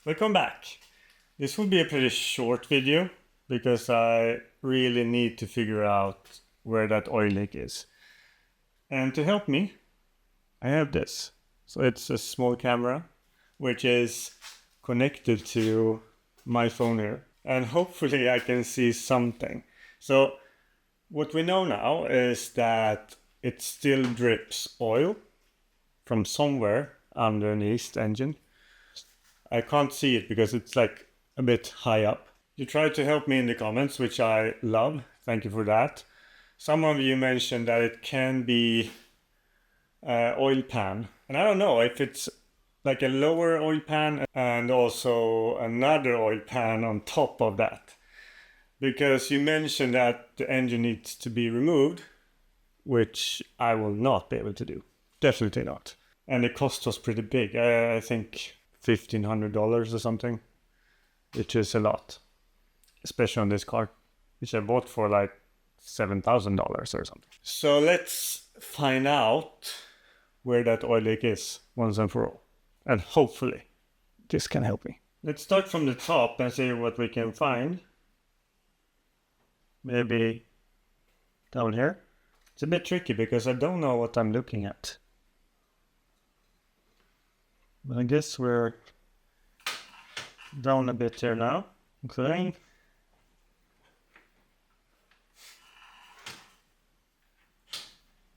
Welcome back. This will be a pretty short video because I really need to figure out where that oil leak is. And to help me, I have this. So it's a small camera which is connected to my phone here. And hopefully I can see something. So what we know now is that it still drips oil from somewhere underneath the engine. I can't see it because it's like a bit high up. You tried to help me in the comments, which I love. Thank you for that. Some of you mentioned that it can be oil pan. And I don't know if it's like a lower oil pan and also another oil pan on top of that. Because you mentioned that the engine needs to be removed, which I will not be able to do. Definitely not. And the cost was pretty big. I think $1,500 or something, which is a lot, especially on this car, which I bought for like $7,000 or something. So let's find out where that oil leak is once and for all, and hopefully this can help me. Let's start from the top and see what we can find. Maybe down here. It's a bit tricky because I don't know what I'm looking at. I guess we're down a bit here now. Okay.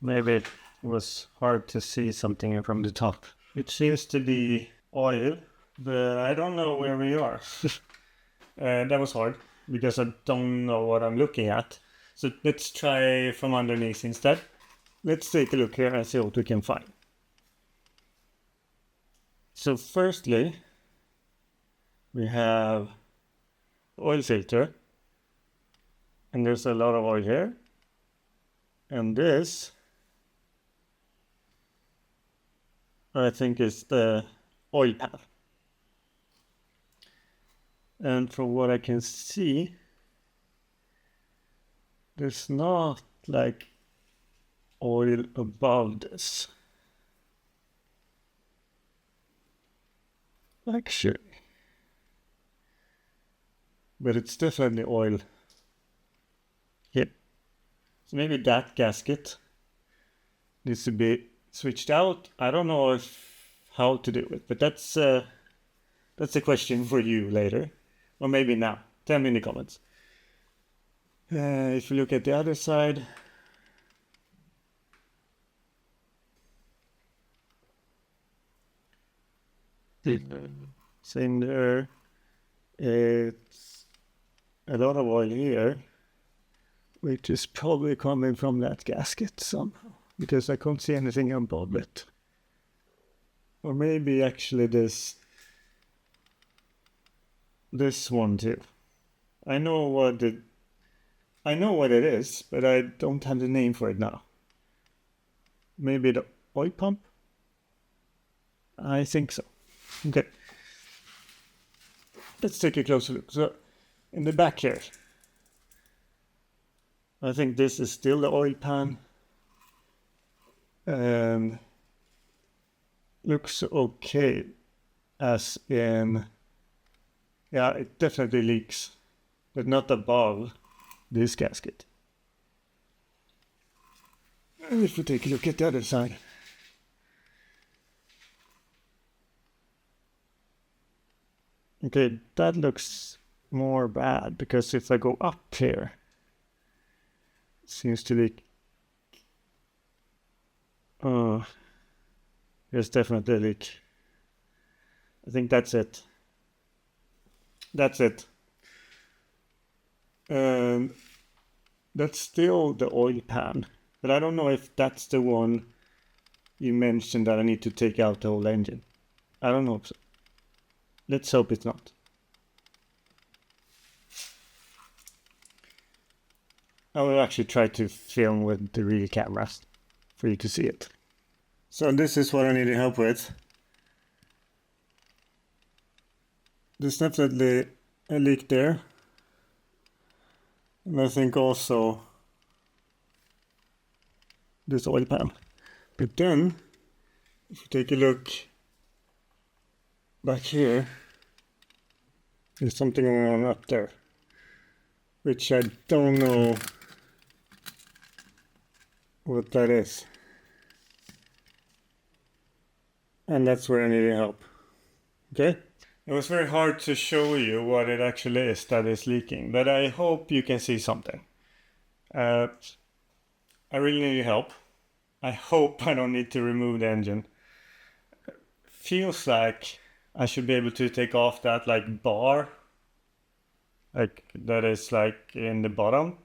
Maybe it was hard to see something from the top. It seems to be oil, but I don't know where we are. That was hard because I don't know what I'm looking at. So let's try from underneath instead. Let's take a look here and see what we can find. So firstly, we have oil filter, and there's a lot of oil here. And this, I think, is the oil pan. And from what I can see, there's not like oil above this. Actually, but it's definitely oil here. So maybe that gasket needs to be switched out. I don't know how to do it, but that's a question for you later, or maybe now. Tell me in the comments. If you look at the other side, same there. It's a lot of oil here, which is probably coming from that gasket somehow, because I can't see anything above it. Or maybe actually this one too. I know what it is, but I don't have the name for it now. Maybe the oil pump? I think so. Okay. Let's take a closer look. So, in the back here, I think this is still the oil pan. And looks okay. As in, yeah, it definitely leaks, but not above this gasket. And if we take a look at the other side, okay, that looks more bad, because if I go up here, it seems to leak. There's definitely a leak. I think that's it. That's it. And that's still the oil pan, but I don't know if that's the one you mentioned that I need to take out the whole engine. I don't know. Let's hope it's not. I will actually try to film with the real cameras for you to see it. So this is what I needed help with. There's definitely a leak there. And I think also this oil pan. But then, if you take a look back here, There's something going on up there, which I don't know what that is. And that's where I need help. Okay? It was very hard to show you what it actually is that is leaking, but I hope you can see something. I really need your help. I hope I don't need to remove the engine. Feels like I should be able to take off that like bar, like that is like in the bottom,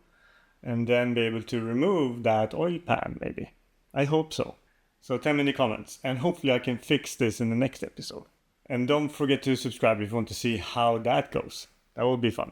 and then be able to remove that oil pan maybe. I hope so. So tell me in the comments, and hopefully I can fix this in the next episode. And don't forget to subscribe if you want to see how that goes. That will be fun.